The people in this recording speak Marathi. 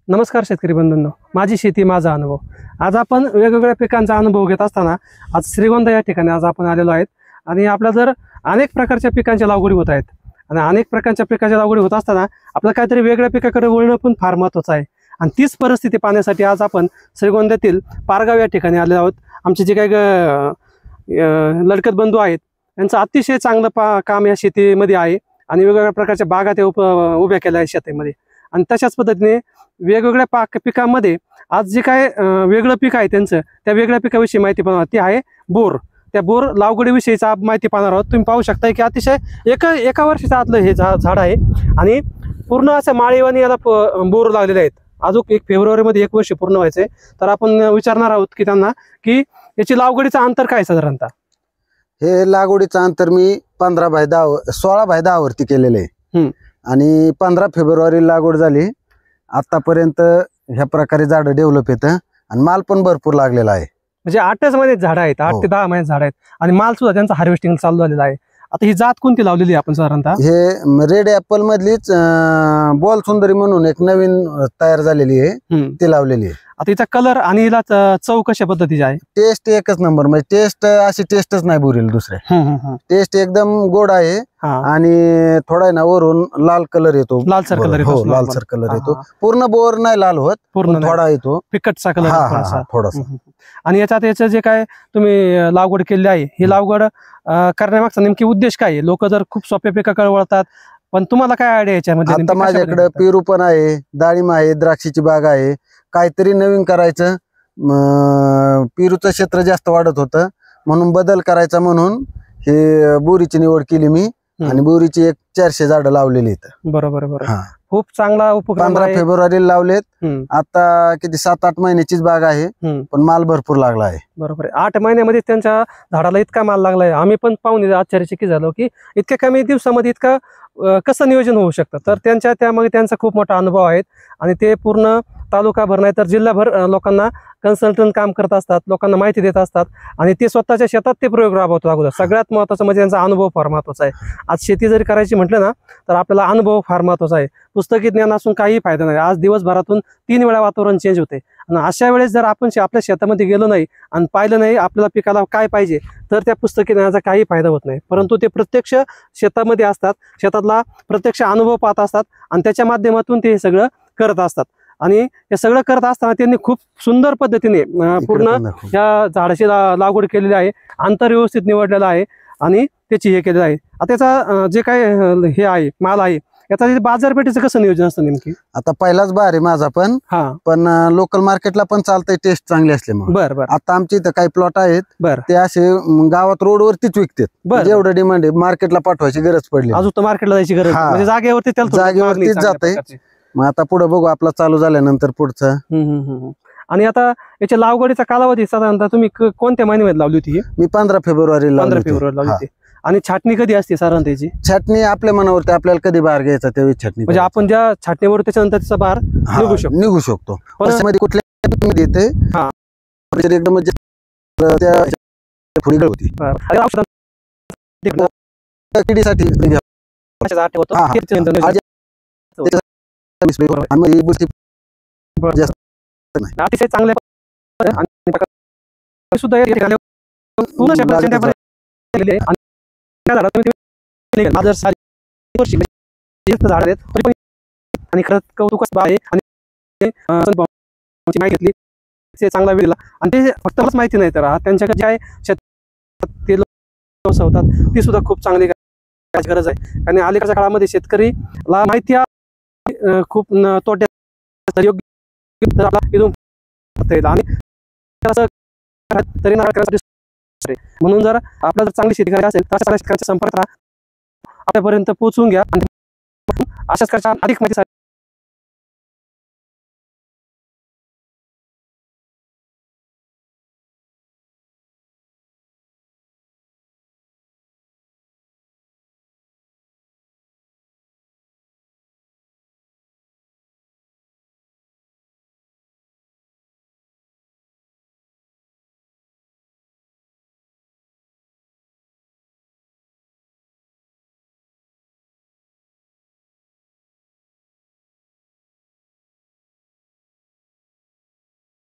नमस्कार शेतकरी बंधूंनो, माझी शेती माझा अनुभव। आज आपण वेगवेगळ्या पिकांचा अनुभव घेत असताना आज श्रीगोंदा या ठिकाणी आज आपण आलेलो आहेत आणि आपल्या जर अनेक प्रकारच्या पिकांच्या लागवडी होत आहेत आणि अनेक प्रकारच्या पिकांच्या लागवडी होत असताना आपल्याला काहीतरी वेगळ्या पिकाकडे वळणं पण फार महत्त्वाचं आहे आणि तीच परिस्थिती पाहण्यासाठी आज आपण श्रीगोंद्यातील पारगाव या ठिकाणी आलेलो आहोत। आमचे जे काही लडकत बंधू आहेत यांचं अतिशय चांगलं काम या शेतीमध्ये आहे आणि वेगवेगळ्या प्रकारच्या बागा ते उभ्या केल्या आहेत शेतीमध्ये आणि तशाच पद्धतीने वेगवेगळ्या पिकांमध्ये आज जे काय वेगळं पीक आहे त्यांचं त्या वेगळ्या पिकाविषयी माहिती पाहणार ती आहे बोर। त्या बोर लागवडीविषयीचा माहिती पाहणार आहोत। तुम्ही पाहू शकता की अतिशय एका वर्षाचं आतलं हे झाड आहे आणि पूर्ण असं माळीवाणी याला बोर लागलेले आहेत। अजून 1 फेब्रुवारीमध्ये 1 वर्ष पूर्ण व्हायचे तर आपण विचारणार आहोत की त्यांना की याची लागवडीचं अंतर काय साधारणतः। हे लागवडीचं अंतर मी 16/10 वरती केलेलं आहे आणि 15 फेब्रुवारी लागवड झाली। आतापर्यंत ह्या प्रकारे झाड डेव्हलप येतं आणि माल पण भरपूर लागलेला आहे। म्हणजे 8च महिन्यात झाड आहेत, 8 ते 10 महिन्यात झाड आहेत आणि माल सुद्धा त्यांचा हार्वेस्टिंग चालू झालेला आहे। आता ही जात कोणती लावलेली आहे आपण साधारणतः? हे रेड ऍपल मधलीच बॉल सुंदरी म्हणून एक नवीन तयार झालेली आहे ती लावलेली आहे। आता हिचा कलर आणि हिला चव कशा पद्धतीची आहे? टेस्ट एकच नंबर, म्हणजे टेस्ट अशी टेस्टच नाही बोरेल दुसऱ्या। टेस्ट एकदम गोड आहे आणि थोडा ना वरून लाल कलर येतो, लालसर कलर येतो, लालसर कलर येतो। पूर्ण बोर नाही लाल होत, पूर्ण थोडा येतो फिकटचा कलर थोडासा। आणि याचं जे काय तुम्ही लागवड केली आहे ही लागवड करण्यामागचा नेमकी उद्देश काय आहे? लोक जर खूप सोप्या पिकाकडे वळतात पण तुम्हाला काय आयडिया याच्यामध्ये? आता माझ्याकडे पेरू पण आहे, डाळिंब आहे, द्राक्षाची बाग आहे। काहीतरी नवीन करायचं, पेरूचं क्षेत्र जास्त वाढत होतं म्हणून बदल करायचा म्हणून हे बोरीची निवड केली मी आणि बोरीची 400 झाडं लावलेली आहेत। बरोबर बरोबर, खूप चांगला उपक्रम। 15 फेब्रुवारी लावलेत, आता किती 7-8 महिन्याचीच बाग आहे पण माल भरपूर लागला आहे। बरोबर आहे, 8 महिन्यामध्ये त्यांच्या झाडाला इतका माल लागलाय। आम्ही पण पाहून आश्चर्यचकित झालो की इतक्या कमी दिवसामध्ये इतका कसं नियोजन होऊ शकतं। तर त्यामध्ये त्यांचा खूप मोठा अनुभव आहे आणि ते पूर्ण तालुकाभर नाही तर जिल्हाभर लोकांना कन्सल्टंट काम करत असतात, लोकांना माहिती देत असतात आणि ते स्वतःच्या शेतात ते प्रयोग राबवतात अगोदर। सगळ्यात महत्त्वाचं म्हणजे त्यांचा अनुभव फार महत्त्वाचा आहे। आज शेती जरी करायची म्हटलं ना तर आपल्याला अनुभव फार महत्त्वाचा आहे। पुस्तकी ज्ञान असून काही फायदा नाही। आज दिवसभरातून 3 वेळा वातावरण चेंज होते आणि अशा वेळेस जर आपण आपल्या शेतामध्ये गेलो नाही आणि पाहिलं नाही आपल्याला पिकाला काय पाहिजे तर त्या पुस्तकी ज्ञानाचा काही फायदा होत नाही। परंतु ते प्रत्यक्ष शेतामध्ये असतात, शेतातला प्रत्यक्ष अनुभव पाहत असतात आणि त्याच्या माध्यमातून ते हे सगळं करत असतात आणि हे सगळं करत असताना त्यांनी खूप सुंदर पद्धतीने पूर्ण या झाडाची लागवड केलेली आहे, अंतर व्यवस्थित निवडलेलं आहे आणि त्याची हे केलेलं आहे। आता त्याचा जे काय हे आहे माल आहे याचा बाजारपेठेचं कसं नियोजन असतं नेमकी? आता पहिलाच बार आहे माझा पण लोकल मार्केटला पण चालतंय टेस्ट चांगली असल्यामुळे। बरं, आता आमच्या इथं काही प्लॉट आहेत ते असे गावात रोडवरतीच विकतात, जेवढं डिमांड आहे मार्केटला पाठवायची गरज पडली, अजून तर मार्केटला जायची गरज म्हणजे जागेवरतीच जाते। मग आता पुढे बघू आपला चालू झाल्यानंतर पुढचं। आणि आता याच्या लागवडीचा कालावधी साधारणतः तुम्ही कोणत्या महिन्यामध्ये लावली होती? मी 15 फेब्रुवारी लावली होती। आणि छाटणी कधी असते साधारण त्याची? छाटणी आपल्या मनावरती, आपल्याला कधी बाहेर घ्यायचा त्यावेळी छाटणी, म्हणजे आपण ज्या छाटणीवर त्याच्यानंतर त्याचा बाहेर निघू शकतो। कुठल्या येते एकदम किडीसाठी अतिशय चांगल्या आणि खरंच कौतुक आहे आणि माहिती घेतली ते चांगला वेळ आणि ते फक्त मलाच माहिती नाही तर त्यांच्याकडे जे आहे शेत होतात ती सुद्धा खूप चांगली गरज आहे। आणि अलीकडच्या काळामध्ये शेतकरीला माहिती खूप तोट्यात योग्य आणि तरी म्हणून जर आपल्याला जर चांगली शेती करायची असेल तर शेतकऱ्यांच्या संपर्क आपल्यापर्यंत पोहोचून घ्या आणि अशाच अधिक माहिती